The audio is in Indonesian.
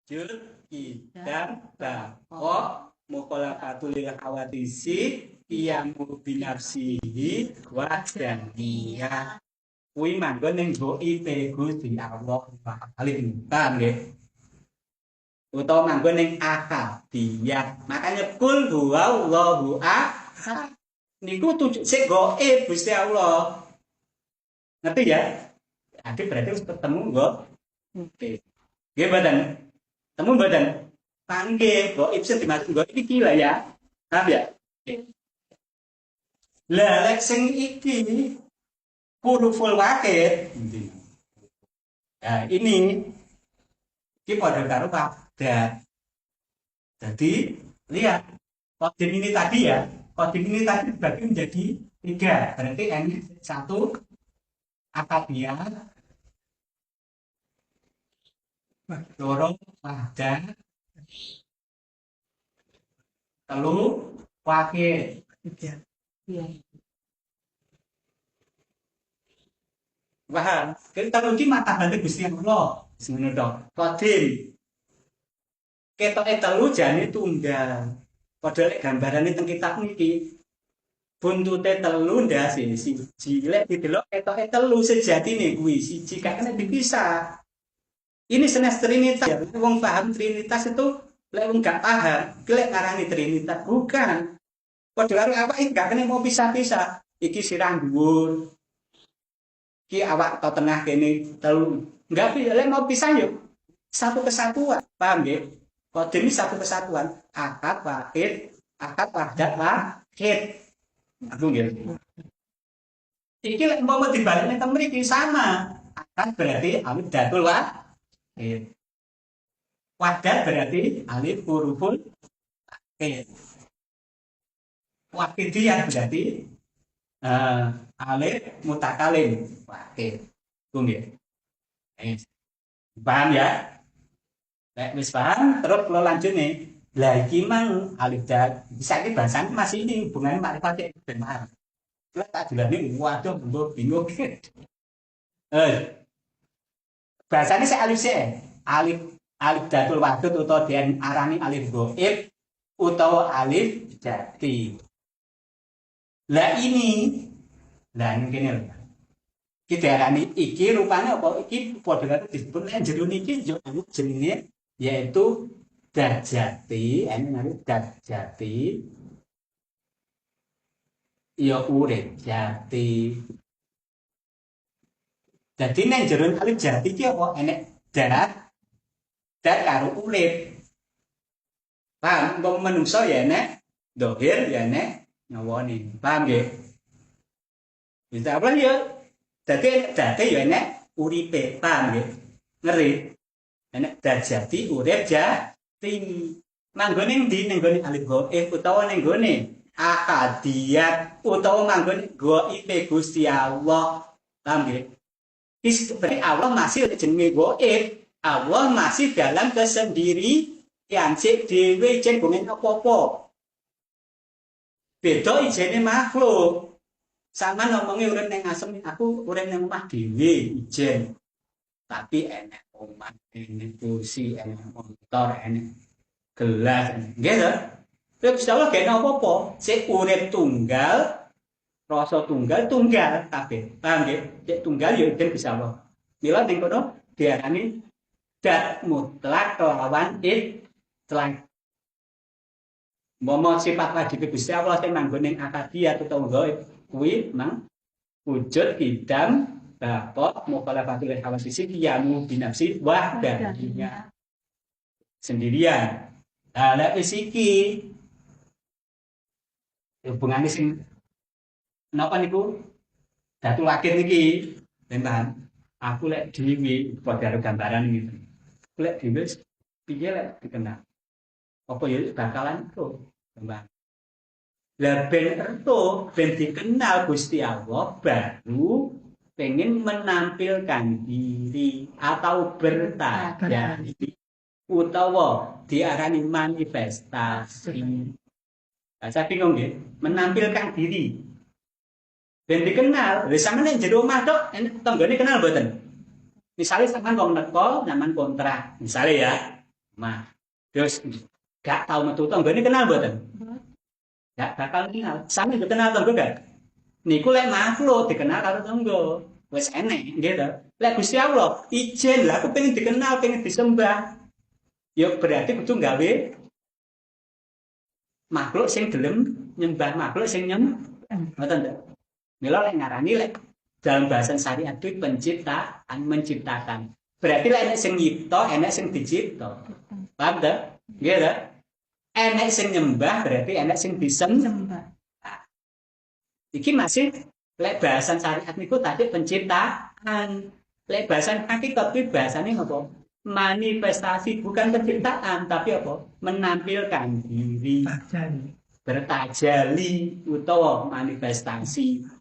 Jud idam bako mukhalaqatul hawadisi qiyamu binafsihi wa daniyah. Kuwi manggon ning goibe Gusti Allah paling paham nggih. Utawa manggon ning akadiyah. Makanya kul huwallahu ahad. Niku tujuh sik goib Gusti Allah. Ngerti ya? Adik berarti harus ketemu kok. Oke. Nggih mboten? Temu mboten? Panggih goib sing dimaksud goib iki lah ya. Paham ya? Lah lek sing iki huruful wakid. Nah, ini pada karo padat. Jadi lihat kodim ini tadi ya, kodim ini tadi dibagi menjadi 3. Berarti ini 1 akadiyah, 2 padat, 3 wakid. Iya. Paham? Kita rugi mata bantu Gusti Allah. Semono to. Kodim. Ketoke telu jane tunggal. Padahal lek gambarane teng kitab niki buntute telu ndase siji. Lek didelok ketoke telu sejatine kuwi siji kakene dipisah. Ini senes trinitas. Ya, wong paham trinitas itu lek wong gak paham, lek ngarani trinitas bukan. Padahal awak iki gak kene mau pisah-pisah. Iki sirah dhuwur. Ki awak atau tengah kene telu. Enggak lek mau pisah yuk. Satu kesatuan. Paham nggih? Kode ini satu kesatuan. Akad wahid, akad wahdat wahid. Aku nggih. Iki lek mau dibalikne teng mriki sama. Akad berarti alif datul wahid. Wahdat berarti alif huruful wahid. Wahidiyah berarti alif mutakalim wakil. Nggih. Paham ya? Nek wis paham, terus kalau lanjut nih. Lah iki mang alif dan bisa iki bahasane masih ini hubungannya makrifat ben paham. Lah tak dilani waduh mbok bingung. Bahasane sik alif sik. Alif datul wadud utawa den arani alif ghaib utawa alif jati. Lah ini kene lho. Iki diarani iki rupane apa? Iki padha karo disebut nek jero niki yo jenenge yaitu darjati, ini darjati. Ya urip jati. Jadi nek jero alif jati iki apa? Enek dat karo urip. Paham? Wong menungso ya enek dohir ya enek nyawone. Paham nggih? Bisa apa ya? Dadi ya enek uripe, paham nggih? Ngeri. Enek darjati urip jati. Manggone ndi ning gone alif ghaib utawa ning gone akadiyat utawa manggone ghaibe Gusti Allah. Paham nggih? Berarti Allah masih jenenge ghaib. Allah masih dalam kesendirian sik dhewe jen bongen apa-apa. Beda ijene makhluk. Sama ngomongnya urip ning asem aku urip ning omah dhewe ijen. Tapi enek omah, enek kursi, enek motor, enek gelas, nggih to? Terus Allah gak apa-apa, sik urip tunggal, rasa tunggal kabeh. Paham nggih? Sik tunggal ya ijen Gusti Allah. Mila ning kono diarani dat mutlak lawan itlaq. Momo sifat wajib Gusti Allah sing manggon ning akadiyah utawa ghaib kuwi mang wujud idam bako mukhalafatul hawadisi qiyamu binafsi wahdaniyah. Sendirian. Lah lek wis iki hubungane sing napa niku datul wakil niki paham. Aku lek dhewe padha karo gambaran iki. Lek dhewe piye lek dikenal. Apa ya bakalan itu kembang. Lah ben erto ben dikenal Gusti Allah baru pengen menampilkan diri atau bertajari utawa diarani manifestasi. Nah, saya bingung ya, menampilkan diri. Ben dikenal, wis sampeyan nek jero omah tok tanggane kenal mboten? Misalnya sampean wong neko nyaman kontrak, misalnya ya. Nah, terus gak tahu metu tanggane kenal mboten? Gak bakal kenal. Sami mboten kenal tangga gak? Niku lek makhluk dikenal karo tangga. Wis enek nggih to. Lek Gusti Allah ijen lah aku pengen dikenal, pengen disembah. Ya berarti kudu gawe makhluk sing gelem nyembah makhluk sing ngoten to. Mila lek ngarani lek dalam bahasa syariat itu penciptaan, menciptakan. Berarti lek enek sing nyipta, enek sing dicipta. Paham to? Nggih to? Enek sing nyembah berarti enek sing disembah. Iki masih lek bahasan syariat niku tadi penciptaan. Lek bahasan hakikat itu bahasane apa? Manifestasi bukan penciptaan tapi apa? Menampilkan diri. Bertajali utawa manifestasi.